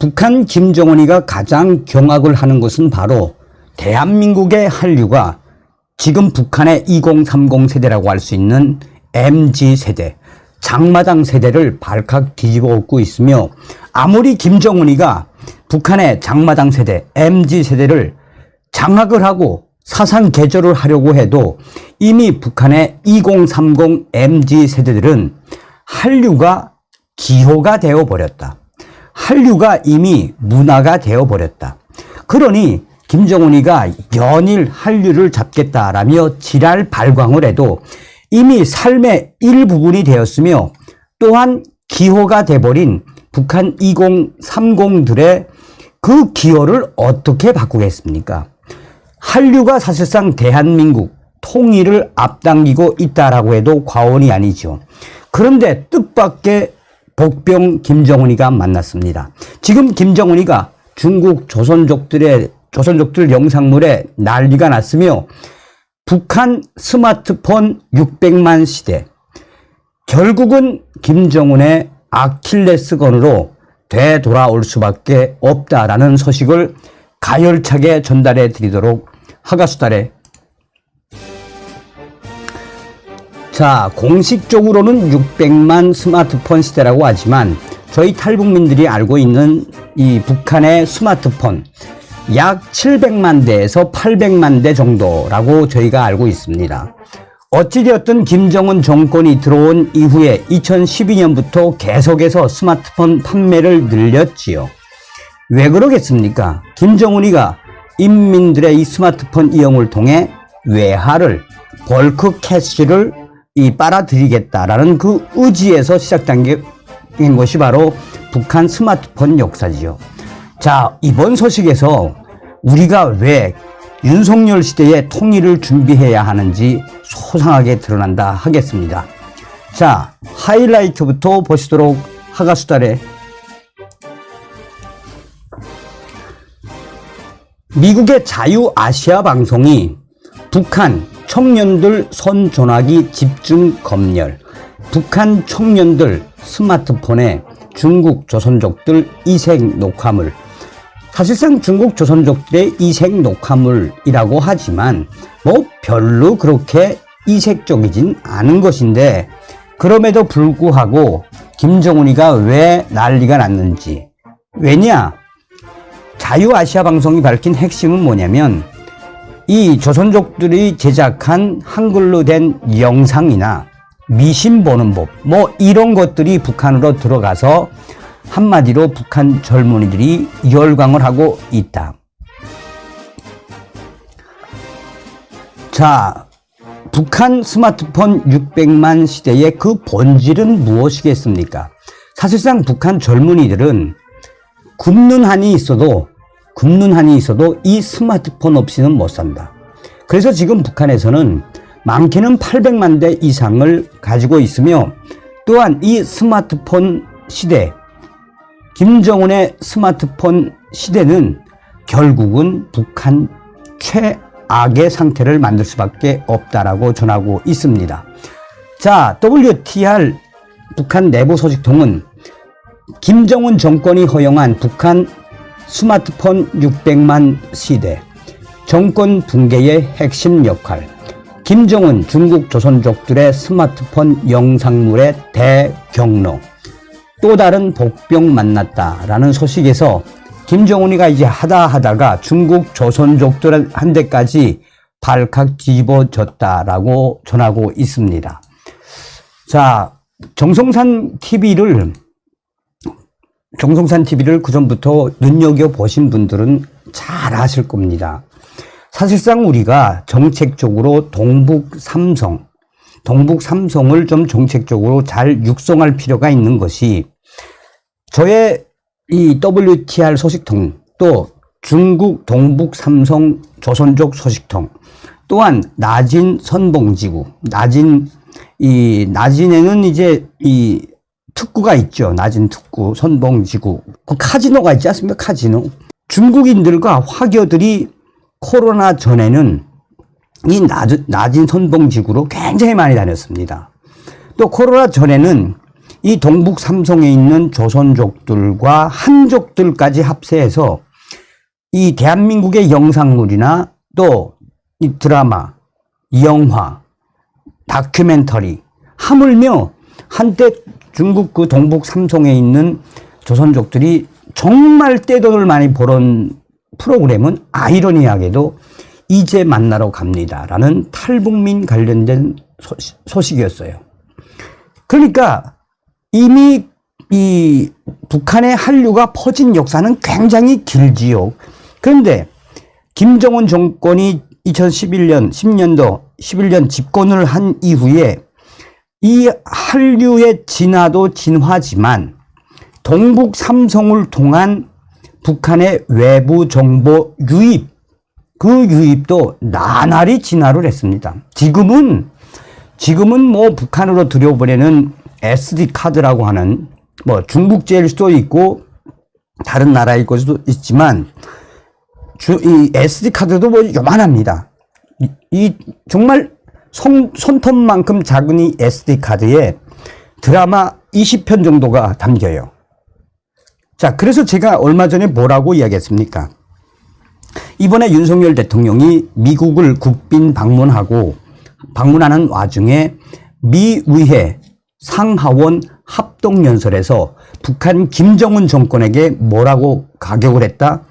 북한 김정은이가 가장 경악을 하는 것은 바로 대한민국의 한류가 지금 북한의 2030 세대라고 할 수 있는 MZ 세대, 장마당 세대를 발칵 뒤집어 엎고 있으며, 아무리 김정은이가 북한의 장마당 세대, MZ 세대를 장악을 하고 사상 개조를 하려고 해도 이미 북한의 2030 MZ 세대들은 한류가 기호가 되어버렸다. 한류가 이미 문화가 되어버렸다. 그러니 김정은이가 연일 한류를 잡겠다라며 지랄 발광을 해도 이미 삶의 일부분이 되었으며, 또한 기호가 돼버린 북한 2030들의 그 기호를 어떻게 바꾸겠습니까? 한류가 사실상 대한민국 통일을 앞당기고 있다라고 해도 과언이 아니죠. 그런데 뜻밖의 복병 김정은이가 만났습니다. 지금 김정은이가 중국 조선족들 영상물에 난리가 났으며, 북한 스마트폰 600만 시대, 결국은 김정은의 아킬레스건으로 되돌아올 수밖에 없다라는 소식을 가열차게 전달해 드리도록 하가수달에. 자, 공식적으로는 600만 스마트폰 시대라고 하지만 저희 탈북민들이 알고 있는 이 북한의 스마트폰 약 700만 대에서 800만 대 정도라고 저희가 알고 있습니다. 어찌되었든 김정은 정권이 들어온 이후에 2012년부터 계속해서 스마트폰 판매를 늘렸지요. 왜 그러겠습니까? 김정은이가 인민들의 이 스마트폰 이용을 통해 외화를, 벌크 캐시를 빨아들이겠다라는 그 의지에서 시작된 것이 바로 북한 스마트폰 역사지요. 자, 이번 소식에서 우리가 왜 윤석열 시대의 통일을 준비해야 하는지 소상하게 드러난다 하겠습니다. 자, 하이라이트부터 보시도록 하가수달에. 미국의 자유아시아 방송이 북한 청년들 선전화기 집중 검열, 북한 청년들 스마트폰에 중국 조선족들 이색 녹화물, 사실상 중국 조선족들의 이색 녹화물이라고 하지만 뭐 별로 그렇게 이색적이진 않은 것인데, 그럼에도 불구하고 김정은이가 왜 난리가 났는지. 왜냐? 자유아시아 방송이 밝힌 핵심은 뭐냐면, 이 조선족들이 제작한 한글로 된 영상이나 미신 보는 법, 뭐 이런 것들이 북한으로 들어가서 한마디로 북한 젊은이들이 열광을 하고 있다. 자, 북한 스마트폰 600만 시대의 그 본질은 무엇이겠습니까? 사실상 북한 젊은이들은 굶는 한이 있어도 이 스마트폰 없이는 못 산다. 그래서 지금 북한에서는 많게는 800만 대 이상을 가지고 있으며, 또한 이 스마트폰 시대, 김정은의 스마트폰 시대는 결국은 북한 최악의 상태를 만들 수밖에 없다라고 전하고 있습니다. 자, WTR 북한 내부 소식통은 김정은 정권이 허용한 북한 스마트폰 600만 시대, 정권 붕괴의 핵심 역할, 김정은 중국 조선족들의 스마트폰 영상물의 대경로, 또 다른 복병 만났다라는 소식에서 김정은이가 이제 하다가 중국 조선족들한테까지 발칵 뒤집어졌다라고 전하고 있습니다. 자, 정성산 TV를 그전부터 눈여겨보신 분들은 잘 아실 겁니다. 사실상 우리가 정책적으로 동북 삼성을 좀 정책적으로 잘 육성할 필요가 있는 것이, 저의 이 WTR 소식통, 또 중국 동북 삼성 조선족 소식통, 또한 나진 선봉지구, 나진에는 이제 이 특구가 있죠. 나진 특구, 선봉지구. 그 카지노가 있지 않습니까? 카지노. 중국인들과 화교들이 코로나 전에는 이 나진 선봉지구로 굉장히 많이 다녔습니다. 또 코로나 전에는 이 동북 삼성에 있는 조선족들과 한족들까지 합세해서 이 대한민국의 영상물이나 또 이 드라마, 영화, 다큐멘터리, 하물며 한때 중국 그 동북 삼성에 있는 조선족들이 정말 떼돈을 많이 벌은 프로그램은 아이러니하게도 이제 만나러 갑니다라는 탈북민 관련된 소식이었어요. 그러니까 이미 이 북한의 한류가 퍼진 역사는 굉장히 길지요. 그런데 김정은 정권이 2011년, 11년 집권을 한 이후에 이 한류의 진화도 진화지만 동북 삼성을 통한 북한의 외부 정보 유입, 그 유입도 나날이 진화를 했습니다. 지금은 뭐 북한으로 들여보내는 SD 카드라고 하는 뭐 중국제일 수도 있고 다른 나라일 것도 있지만 이 SD 카드도 뭐 요만합니다. 이 정말 손톱만큼 작은 이 SD 카드에 드라마 20편 정도가 담겨요. 자, 그래서 제가 얼마 전에 뭐라고 이야기했습니까? 이번에 윤석열 대통령이 미국을 국빈 방문하는 와중에 미의회 상하원 합동연설에서 북한 김정은 정권에게 뭐라고 가격을 했다?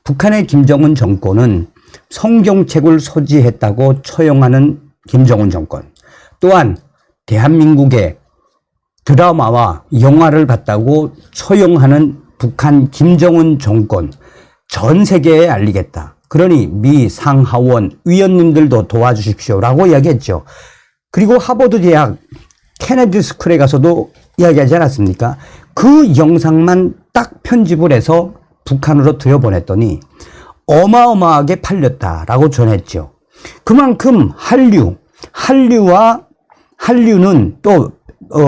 북한의 김정은 정권은 성경책을 소지했다고 처형하는 김정은 정권, 또한 대한민국의 드라마와 영화를 봤다고 처형하는 북한 김정은 정권, 전 세계에 알리겠다. 그러니 미 상하원 위원님들도 도와주십시오라고 이야기했죠. 그리고 하버드 대학 케네디 스쿨에 가서도 이야기하지 않았습니까? 그 영상만 딱 편집을 해서 북한으로 들여보냈더니 어마어마하게 팔렸다라고 전했죠. 그만큼 한류는 또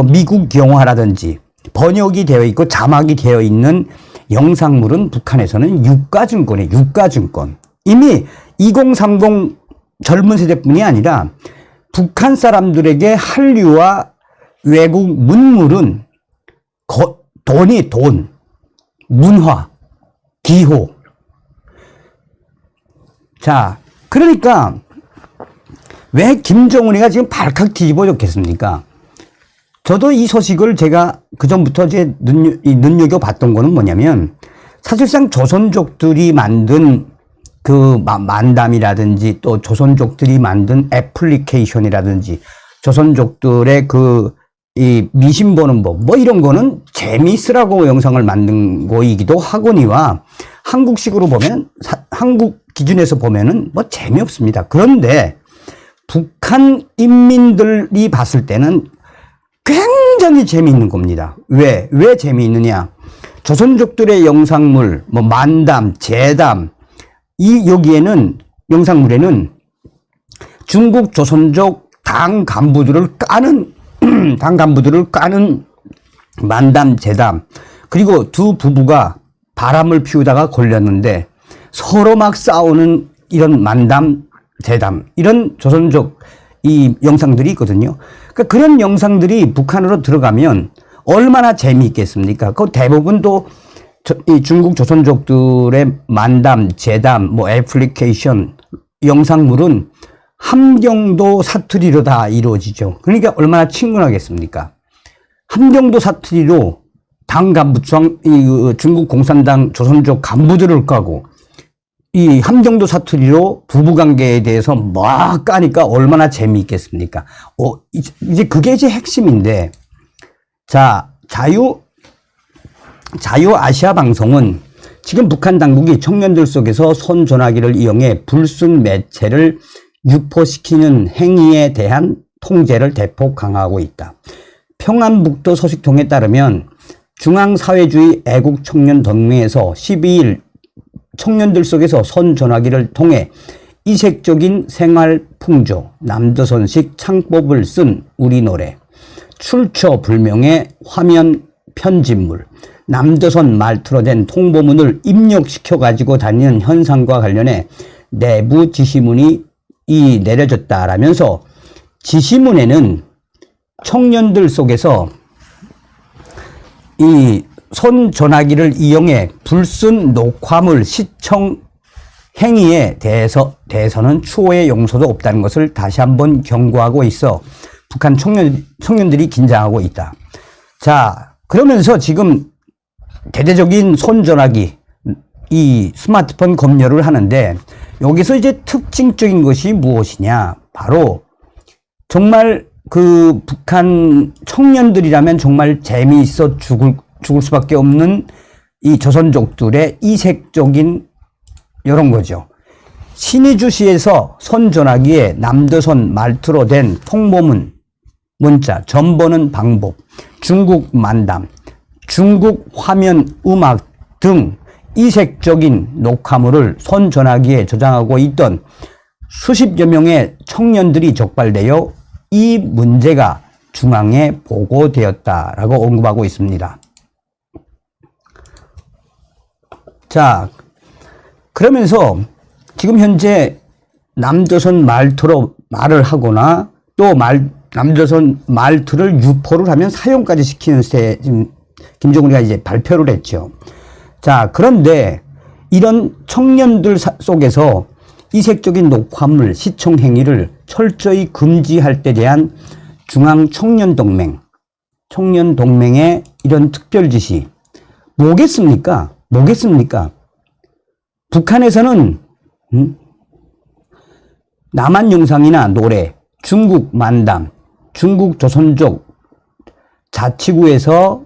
미국 영화라든지 번역이 되어 있고 자막이 되어 있는 영상물은 북한에서는 유가증권. 이미 2030 젊은 세대뿐이 아니라 북한 사람들에게 한류와 외국 문물은 돈, 문화, 기호. 자, 그러니까 왜 김정은이가 지금 발칵 뒤집어졌겠습니까? 저도 이 소식을 제가 그전부터 이제 눈여겨봤던 거는 뭐냐면, 사실상 조선족들이 만든 그 만담이라든지 또 조선족들이 만든 애플리케이션이라든지 조선족들의 이 미신 보는 법, 뭐 이런 거는 재미있으라고 영상을 만든 거이기도 하거니와 한국식으로 보면, 한국 기준에서 보면은 뭐 재미없습니다. 그런데 북한 인민들이 봤을 때는 굉장히 재미있는 겁니다. 왜 재미있느냐? 조선족들의 영상물, 뭐 만담, 재담, 여기에는, 영상물에는 중국 조선족 당 간부들을 까는 만담, 재담, 그리고 두 부부가 바람을 피우다가 걸렸는데 서로 막 싸우는 이런 만담, 재담, 이런 조선족 이 영상들이 있거든요. 그러니까 그런 영상들이 북한으로 들어가면 얼마나 재미있겠습니까? 그 대부분 또 이 중국 조선족들의 만담, 재담, 뭐 애플리케이션 영상물은 함경도 사투리로 다 이루어지죠. 그러니까 얼마나 친근하겠습니까? 함경도 사투리로 당 간부청, 중국 공산당 조선족 간부들을 까고, 이 함경도 사투리로 부부관계에 대해서 막 까니까 얼마나 재미있겠습니까? 이제 그게 이제 핵심인데, 자, 자유아시아 방송은 지금 북한 당국이 청년들 속에서 손전화기를 이용해 불순 매체를 유포시키는 행위에 대한 통제를 대폭 강화하고 있다. 평안북도 소식통에 따르면 중앙사회주의 애국청년동맹에서 12일 청년들 속에서 손전화기를 통해 이색적인 생활풍조, 남조선식 창법을 쓴 우리 노래, 출처 불명의 화면 편집물, 남조선 말투로 된 통보문을 입력시켜 가지고 다니는 현상과 관련해 내부 지시문이 내려졌다라면서 지시문에는 청년들 속에서 이 손 전화기를 이용해 불순 녹화물 시청 행위에 대해서는 추호의 용서도 없다는 것을 다시 한번 경고하고 있어 북한 청년들이 긴장하고 있다. 자, 그러면서 지금 대대적인 손 전화기, 이 스마트폰 검열을 하는데 여기서 이제 특징적인 것이 무엇이냐? 바로 정말 그 북한 청년들이라면 정말 재미있어 죽을 수밖에 없는 이 조선족들의 이색적인 이런 거죠. 신의주시에서 손전화기에 남조선 말투로 된 통보문, 문자, 전보는 방법, 중국 만담, 중국 화면 음악 등 이색적인 녹화물을 손전화기에 저장하고 있던 수십여 명의 청년들이 적발되어 이 문제가 중앙에 보고되었다라고 언급하고 있습니다. 자, 그러면서 지금 현재 남조선 말투로 말을 하거나 또 남조선 말투를 유포를 하면 사용까지 시키는 새 지금 김정은이가 이제 발표를 했죠. 자, 그런데 이런 청년들 속에서 이색적인 녹화물 시청 행위를 철저히 금지할 때 대한 중앙청년동맹의 이런 특별 지시 뭐겠습니까? 북한에서는 남한 영상이나 노래, 중국 만담, 중국 조선족 자치구에서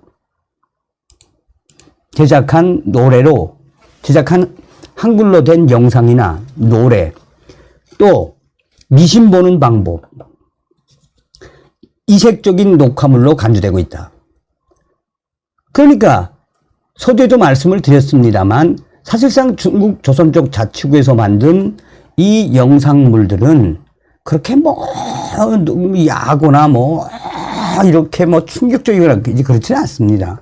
제작한 한글로 된 영상이나 노래, 또 미신 보는 방법, 이색적인 녹화물로 간주되고 있다. 그러니까 서두에도 말씀을 드렸습니다만 사실상 중국 조선족 자치구에서 만든 이 영상물들은 그렇게 뭐 야하거나 뭐 이렇게 뭐 충격적이거나 그렇지는 않습니다.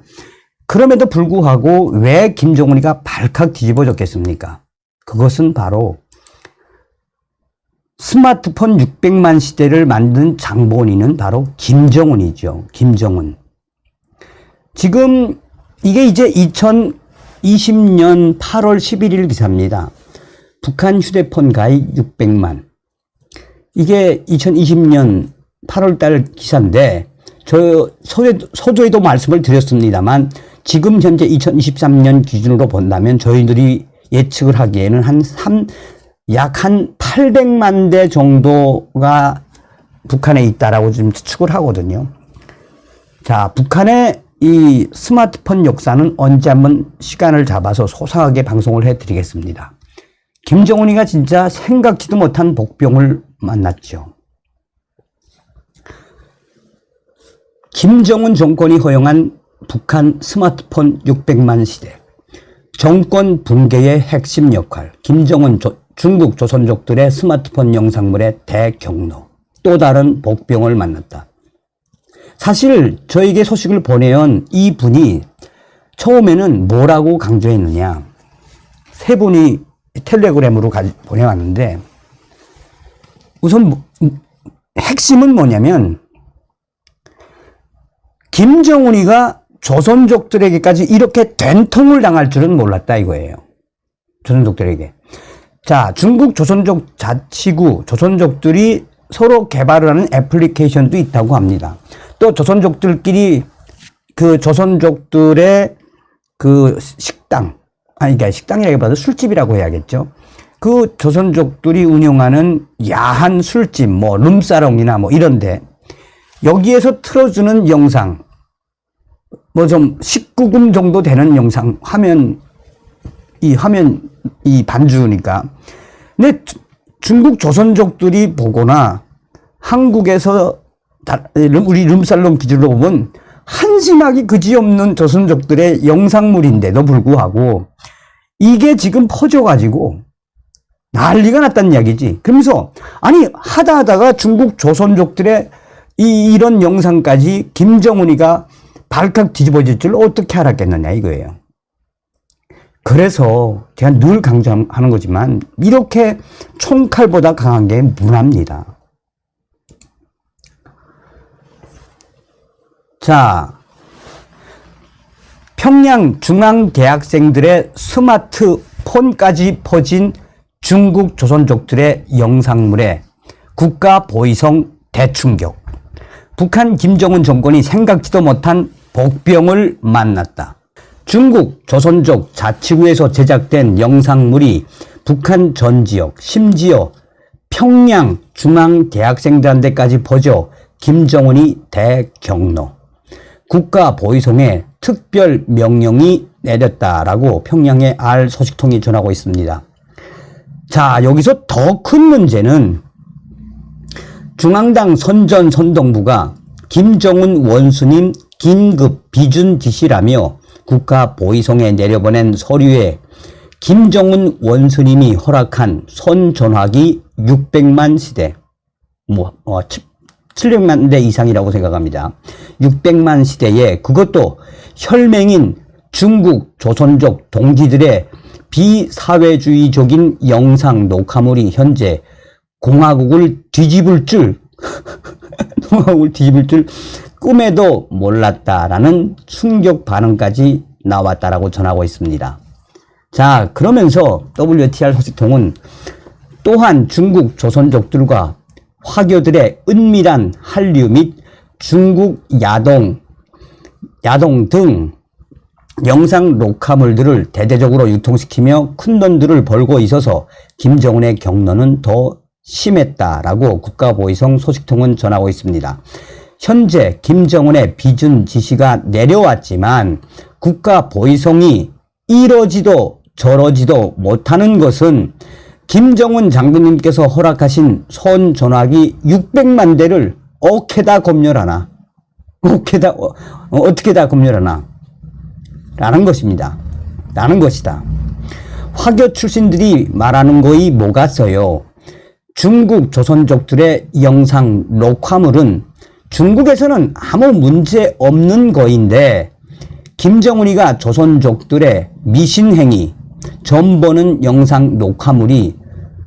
그럼에도 불구하고 왜 김정은이가 발칵 뒤집어졌겠습니까? 그것은 바로 스마트폰 600만 시대를 만든 장본인은 바로 김정은이죠. 김정은. 지금 이게 이제 2020년 8월 11일 기사입니다. 북한 휴대폰 가입 600만. 이게 2020년 8월 달 기사인데 저 서두에도 말씀을 드렸습니다만 지금 현재 2023년 기준으로 본다면 저희들이 예측을 하기에는 약 한 800만 대 정도가 북한에 있다라고 지금 추측을 하거든요. 자, 북한의 이 스마트폰 역사는 언제 한번 시간을 잡아서 소상하게 방송을 해드리겠습니다. 김정은이가 진짜 생각지도 못한 복병을 만났죠. 김정은 정권이 허용한 북한 스마트폰 600만 시대, 정권 붕괴의 핵심 역할, 김정은 중국 조선족들의 스마트폰 영상물의 대경로, 또 다른 복병을 만났다. 사실 저에게 소식을 보내온 이 분이 처음에는 뭐라고 강조했느냐, 세 분이 텔레그램으로 보내왔는데 우선 핵심은 뭐냐면 김정은이가 조선족들에게까지 이렇게 된통을 당할 줄은 몰랐다 이거예요. 조선족들에게. 자, 중국 조선족 자치구 조선족들이 서로 개발을 하는 애플리케이션도 있다고 합니다. 또 조선족들끼리 그 조선족들의 그 식당, 그러니까 식당이라기보다 술집이라고 해야겠죠. 그 조선족들이 운영하는 야한 술집, 뭐 룸사롱이나 뭐 이런데 여기에서 틀어주는 영상, 뭐 좀 19금 정도 되는 영상, 화면 이 반주니까. 근데 중국 조선족들이 보거나 한국에서 우리 룸살롱 기준으로 보면 한심하기 그지없는 조선족들의 영상물인데도 불구하고 이게 지금 퍼져가지고 난리가 났다는 이야기지. 그러면서 아니 하다가 중국 조선족들의 이런 영상까지 김정은이가 발칵 뒤집어질 줄 어떻게 알았겠느냐 이거예요. 그래서 제가 늘 강조하는 거지만 이렇게 총칼보다 강한 게 문화입니다. 자, 평양 중앙대학생들의 스마트폰까지 퍼진 중국 조선족들의 영상물에 국가보위성 대충격. 북한 김정은 정권이 생각지도 못한 복병을 만났다. 중국 조선족 자치구에서 제작된 영상물이 북한 전 지역, 심지어 평양 중앙대학생들한테까지 퍼져 김정은이 대경로. 국가보위성에 특별 명령이 내렸다라고 평양의 알 소식통이 전하고 있습니다. 자, 여기서 더 큰 문제는 중앙당 선전선동부가 김정은 원수님 긴급 비준 지시라며 국가보위성에 내려보낸 서류에 김정은 원수님이 허락한 손전화기 600만 시대, 700만 대 이상이라고 생각합니다. 600만 시대에 그것도 혈맹인 중국 조선족 동지들의 비사회주의적인 영상 녹화물이 현재 공화국을 뒤집을 줄 꿈에도 몰랐다라는 충격 반응까지 나왔다라고 전하고 있습니다. 자, 그러면서 WTR 소식통은 또한 중국 조선족들과 화교들의 은밀한 한류 및 중국 야동 등 영상 녹화물들을 대대적으로 유통시키며 큰 돈들을 벌고 있어서 김정은의 경로는 더 심했다라고 국가보위성 소식통은 전하고 있습니다. 현재 김정은의 비준 지시가 내려왔지만 국가보위성이 이러지도 저러지도 못하는 것은 김정은 장군님께서 허락하신 손전화기 600만 대를 어떻게 다 검열하나 라는 것입니다. 라는 것이다. 화교 출신들이 말하는 거이 뭐겠어요. 중국 조선족들의 영상 녹화물은 중국에서는 아무 문제 없는 거인데 김정은이가 조선족들의 미신행위, 점보는 영상 녹화물이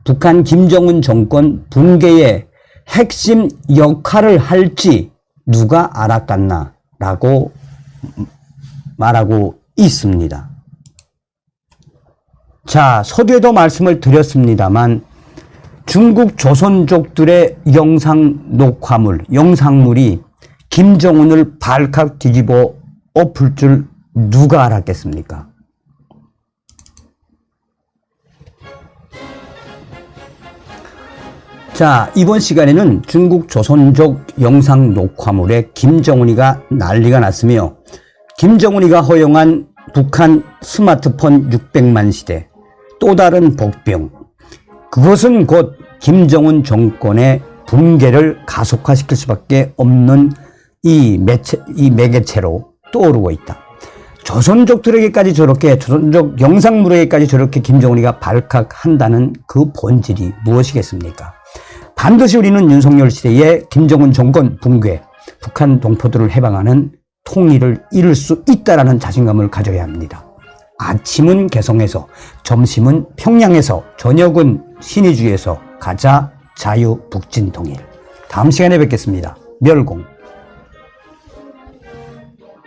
북한 김정은 정권 붕괴의 핵심 역할을 할지 누가 알았겠나 라고 말하고 있습니다. 자, 서두에도 말씀을 드렸습니다만 중국 조선족들의 영상 녹화물, 영상물이 김정은을 발칵 뒤집어 엎을 줄 누가 알았겠습니까? 자, 이번 시간에는 중국 조선족 영상 녹화물에 김정은이가 난리가 났으며 김정은이가 허용한 북한 스마트폰 600만 시대, 또 다른 복병, 그것은 곧 김정은 정권의 붕괴를 가속화시킬 수밖에 없는 이 매개체로 떠오르고 있다. 조선족들에게까지 저렇게, 조선족 영상물에게까지 저렇게 김정은이가 발칵한다는 그 본질이 무엇이겠습니까? 반드시 우리는 윤석열 시대의 김정은 정권 붕괴, 북한 동포들을 해방하는 통일을 이룰 수 있다라는 자신감을 가져야 합니다. 아침은 개성에서, 점심은 평양에서, 저녁은 신의주에서 가자 자유 북진 통일. 다음 시간에 뵙겠습니다. 멸공.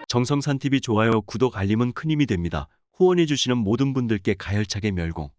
정성산TV 좋아요, 구독, 알림은 큰 힘이 됩니다. 후원해주시는 모든 분들께 가열차게 멸공.